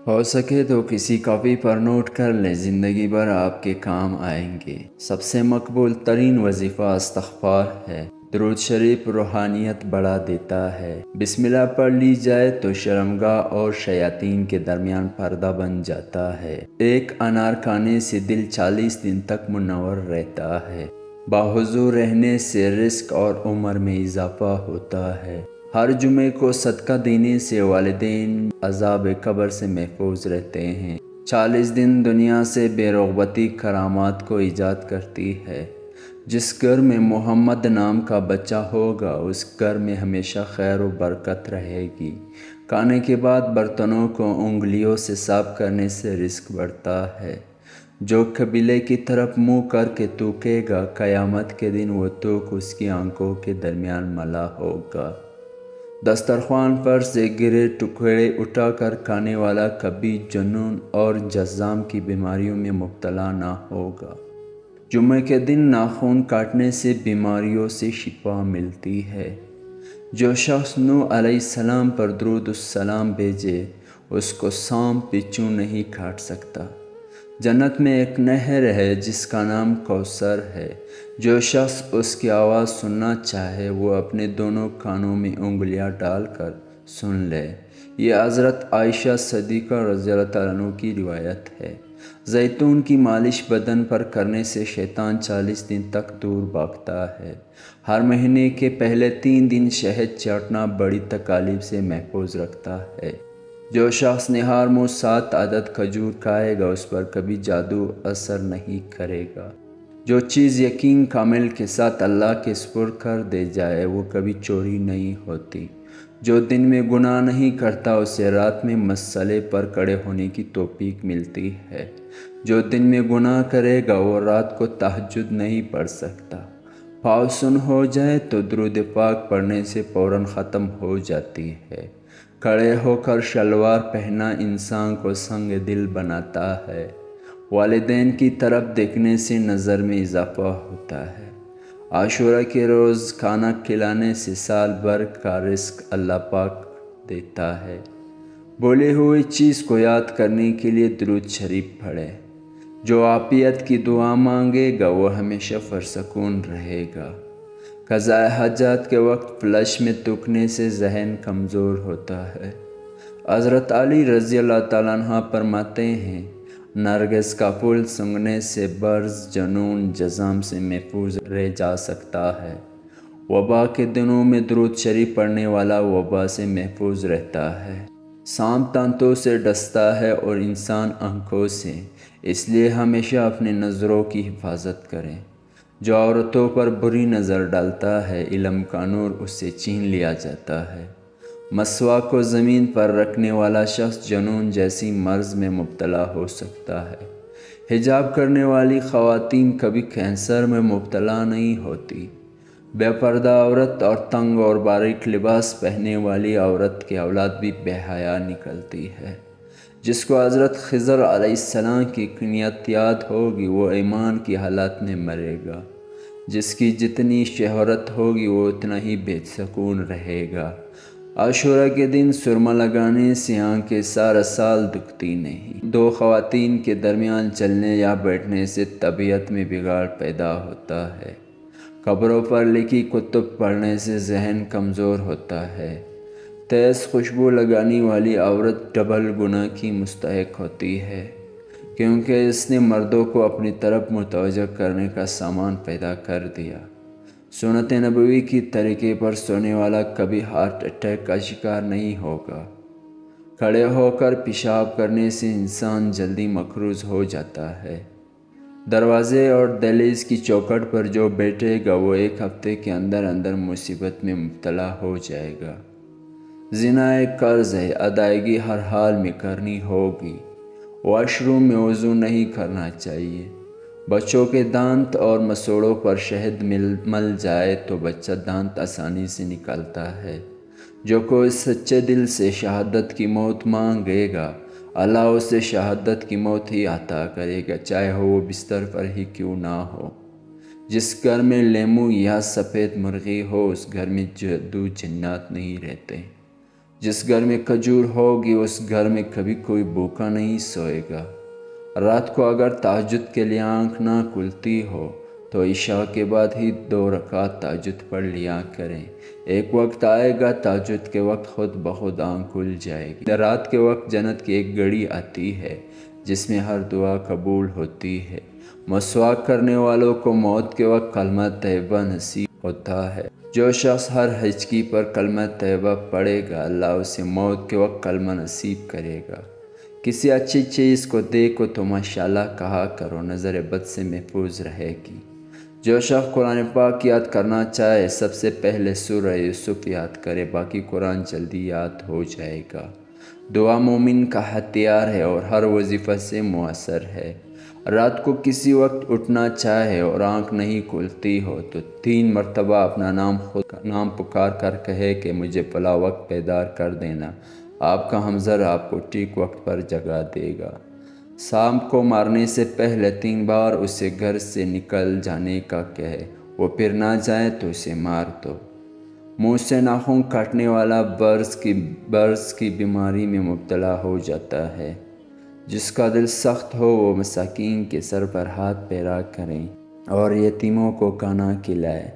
ہو سکے تو کسی کاپی پر نوٹ کر لیں، زندگی بھر آپ کے کام آئیں گے۔ سب سے مقبول ترین وظیفہ استغفار ہے۔ درود شریف روحانیت بڑھا دیتا ہے۔ بسم اللہ پڑھ لی جائے تو شرمگاہ اور شیاطین کے درمیان پردہ بن جاتا ہے۔ ایک انار کھانے سے دل 40 دن تک منور رہتا ہے۔ باحضور رہنے سے رزق اور عمر میں اضافہ ہوتا ہے۔ ہر جمعے کو صدقہ دینے سے والدین عذاب قبر سے محفوظ رہتے ہیں۔ 40 دن دنیا سے بے رغبتی کرامات کو ایجاد کرتی ہے۔ جس گھر میں محمد نام کا بچہ ہوگا اس گھر میں ہمیشہ خیر و برکت رہے گی۔ کھانے کے بعد برتنوں کو انگلیوں سے صاف کرنے سے رزق بڑھتا ہے۔ جو قبلے کی طرف منہ کر کے تھوکے گا، قیامت کے دن وہ تھوک اس کی آنکھوں کے درمیان ملا ہوگا۔ دسترخوان پر سے گرے ٹکڑے اٹھا کر کھانے والا کبھی جنون اور جذام کی بیماریوں میں مبتلا نہ ہوگا۔ جمعے کے دن ناخن کاٹنے سے بیماریوں سے شفا ملتی ہے۔ جو شخص نوح علیہ السلام پر درود السلام بھیجے اس کو سانپ بچھو نہیں کاٹ سکتا۔ جنت میں ایک نہر ہے جس کا نام کوثر ہے۔ جو شخص اس کی آواز سننا چاہے وہ اپنے دونوں کانوں میں انگلیاں ڈال کر سن لے۔ یہ حضرت عائشہ صدیقہ رضی اللہ تعالیٰ عنہ کی روایت ہے۔ زیتون کی مالش بدن پر کرنے سے شیطان 40 دن تک دور بھاگتا ہے۔ ہر مہینے کے پہلے 3 دن شہد چاٹنا بڑی تکالیف سے محفوظ رکھتا ہے۔ جو شخص نہار منہ 7 عدد کھجور کھائے گا اس پر کبھی جادو اثر نہیں کرے گا۔ جو چیز یقین کامل کے ساتھ اللہ کے سپرد کر دے جائے وہ کبھی چوری نہیں ہوتی۔ جو دن میں گناہ نہیں کرتا اسے رات میں مسئلے پر کھڑے ہونے کی توفیق ملتی ہے۔ جو دن میں گناہ کرے گا وہ رات کو تہجد نہیں پڑھ سکتا۔ پاؤ سن ہو جائے تو درود پاک پڑھنے سے فوراً ختم ہو جاتی ہے۔ کھڑے ہو کر شلوار پہننا انسان کو سنگ دل بناتا ہے۔ والدین کی طرف دیکھنے سے نظر میں اضافہ ہوتا ہے۔ عاشورہ کے روز کھانا کھلانے سے سال بھر کا رزق اللہ پاک دیتا ہے۔ بولی ہوئی چیز کو یاد کرنے کے لیے درود شریف پڑھے۔ جو عافیت کی دعا مانگے گا وہ ہمیشہ پرسکون رہے گا۔ قضاء حاجات کے وقت فلش میں تھوکنے سے ذہن کمزور ہوتا ہے۔ حضرت علی رضی اللہ تعالیٰ عنہ فرماتے ہیں، نرگس کا پھول سونگھنے سے برز، جنون، جذام سے محفوظ رہ جا سکتا ہے۔ وبا کے دنوں میں درود شریف پڑھنے والا وبا سے محفوظ رہتا ہے۔ سانپ دانتوں سے ڈستا ہے اور انسان آنکھوں سے، اس لیے ہمیشہ اپنی نظروں کی حفاظت کریں۔ جو عورتوں پر بری نظر ڈالتا ہے علم کا نور اس سے چھین لیا جاتا ہے۔ مسواک کو زمین پر رکھنے والا شخص جنون جیسی مرض میں مبتلا ہو سکتا ہے۔ حجاب کرنے والی خواتین کبھی کینسر میں مبتلا نہیں ہوتی۔ بے پردہ عورت اور تنگ اور باریک لباس پہننے والی عورت کی اولاد بھی بے حیا نکلتی ہے۔ جس کو حضرت خضر علیہ السلام کی کنیت یاد ہوگی وہ ایمان کی حالت میں مرے گا۔ جس کی جتنی شہرت ہوگی وہ اتنا ہی بے سکون رہے گا۔ عاشورہ کے دن سرما لگانے سے آنکھیں سارا سال دکھتی نہیں۔ 2 خواتین کے درمیان چلنے یا بیٹھنے سے طبیعت میں بگاڑ پیدا ہوتا ہے۔ قبروں پر لکھی کتب پڑھنے سے ذہن کمزور ہوتا ہے۔ تیز خوشبو لگانے والی عورت ڈبل گناہ کی مستحق ہوتی ہے، کیونکہ اس نے مردوں کو اپنی طرف متوجہ کرنے کا سامان پیدا کر دیا۔ سنت نبوی کی طریقے پر سونے والا کبھی ہارٹ اٹیک کا شکار نہیں ہوگا۔ کھڑے ہو کر پیشاب کرنے سے انسان جلدی مقروض ہو جاتا ہے۔ دروازے اور دہلیز کی چوکھٹ پر جو بیٹھے گا وہ 1 ہفتے کے اندر اندر مصیبت میں مبتلا ہو جائے گا۔ زنا ایک قرض ہے، ادائیگی ہر حال میں کرنی ہوگی۔ واش روم میں وضو نہیں کرنا چاہیے۔ بچوں کے دانت اور مسوڑوں پر شہد مل جائے تو بچہ دانت آسانی سے نکالتا ہے۔ جو کوئی سچے دل سے شہادت کی موت مانگے گا اللہ اسے شہادت کی موت ہی عطا کرے گا، چاہے وہ بستر پر ہی کیوں نہ ہو۔ جس گھر میں لیمو یا سفید مرغی ہو اس گھر میں جادو جنات نہیں رہتے۔ جس گھر میں کھجور ہوگی اس گھر میں کبھی کوئی بھوکا نہیں سوئے گا۔ رات کو اگر تہجد کے لیے آنکھ نہ کھلتی ہو تو عشاء کے بعد ہی 2 رکعت تہجد پڑھ لیا کریں۔ ایک وقت آئے گا تہجد کے وقت خود بخود آنکھ کھل جائے گی۔ رات کے وقت جنت کی ایک گھڑی آتی ہے جس میں ہر دعا قبول ہوتی ہے۔ مسواک کرنے والوں کو موت کے وقت کلمہ طیبہ نصیب ہوتا ہے۔ جو شخص ہر ہجکی پر کلمہ طیبہ پڑھے گا اللہ اسے موت کے وقت کلمہ نصیب کرے گا۔ کسی اچھی چیز کو دیکھو تو ماشاءاللہ کہا کرو، نظر بد سے محفوظ رہے گی۔ جو شخص قرآن پاک یاد کرنا چاہے سب سے پہلے سورہ یوسف یاد کرے، باقی قرآن جلدی یاد ہو جائے گا۔ دعا مومن کا ہتھیار ہے اور ہر وظیفہ سے مؤثر ہے۔ رات کو کسی وقت اٹھنا چاہے اور آنکھ نہیں کھلتی ہو تو 3 مرتبہ اپنا نام پکار کر کہے کہ مجھے فلاں وقت بیدار کر دینا۔ آپ کا ہمسر آپ کو ٹھیک وقت پر جگا دے گا۔ سانپ کو مارنے سے پہلے 3 بار اسے گھر سے نکل جانے کا کہے، وہ پھر نہ جائے تو اسے مار دو۔ منہ سے ناخن کاٹنے والا برس کی بیماری میں مبتلا ہو جاتا ہے۔ جس کا دل سخت ہو وہ مساکین کے سر پر ہاتھ پھیرا کریں اور یتیموں کو کھانا کھلائے۔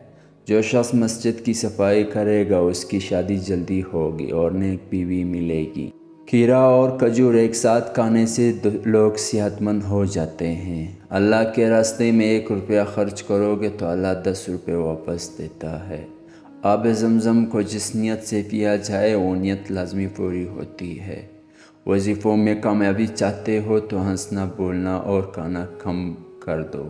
جو شخص مسجد کی صفائی کرے گا اس کی شادی جلدی ہوگی اور نیک بیوی ملے گی۔ کھیرا اور کھجور ایک ساتھ کھانے سے لوگ صحت مند ہو جاتے ہیں۔ اللہ کے راستے میں 1 روپیہ خرچ کرو گے تو اللہ 10 روپے واپس دیتا ہے۔ آب زمزم کو جس نیت سے پیا جائے وہ نیت لازمی پوری ہوتی ہے۔ وظیفوں میں کامیابی چاہتے ہو تو ہنسنا بولنا اور کھانا کم کر دو۔